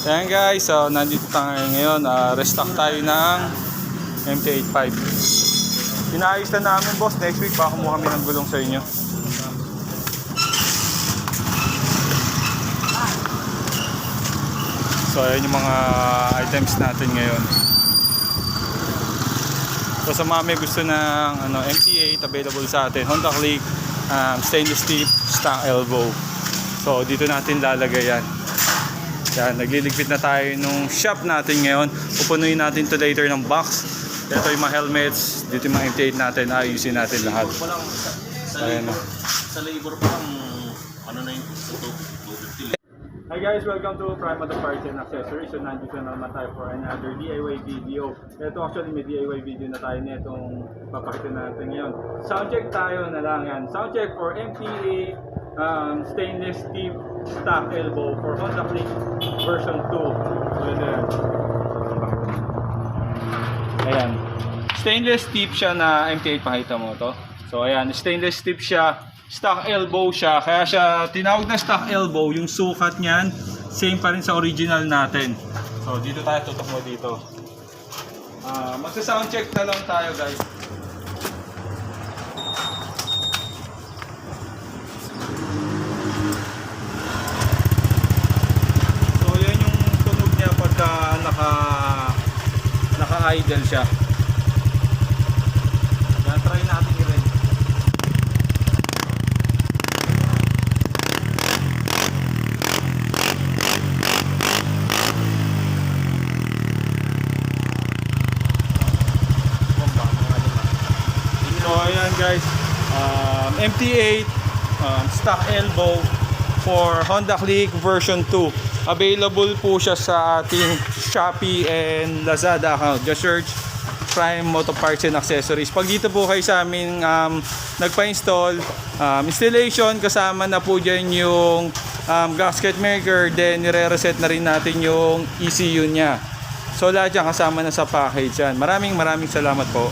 Ayan guys, so nandito tayo ngayon, restock tayo ng MT8 pipe. Inaayos na namin boss, next week baka kumuha kami ng gulong sa inyo. So ayan yung mga items natin ngayon. So sa mga may gusto ng MT8, available sa atin, Honda Click, stainless steel, stock elbow. So dito natin lalagay yan. Yan, nagliligpit na tayo nung shop natin ngayon. Pupunuin natin to later ng box. Ito yung mga helmets, dito yung mga MT8 natin, ayusin natin lahat. Sa labor pa lang, ano na yung sa 250. Hi guys, welcome to Prime Auto Parts and Accessories. So nandito na naman tayo for another DIY video. Ito actually may DIY video na tayo nitong papakita natin ngayon. Soundcheck tayo na lang yan. Soundcheck for MT8 stainless steel stock elbow for Honda Click version 2. So ayan. Ayan. Stainless tip siya na MT8, pakita mo to. So ayan, stainless tip siya. Stock elbow siya, kaya siya tinawag na stock elbow. Yung sukat niyan, same pa rin sa original natin. So dito tayo, tutok mo dito. Magsa-sound check na lang tayo guys. So yan yung tunog niya pagka naka-idle siya. Try natin i-read. So ayan guys, MT8 stock elbow for Honda Click version 2. Available po siya sa ating Shopee and Lazada account. Just search Prime Auto Parts and Accessories. Pag dito po kayo sa amin nagpa-install, installation, kasama na po dyan yung gasket maker, then nire-reset na rin natin yung ECU nya. So lahat yan kasama na sa package yan. Maraming salamat po.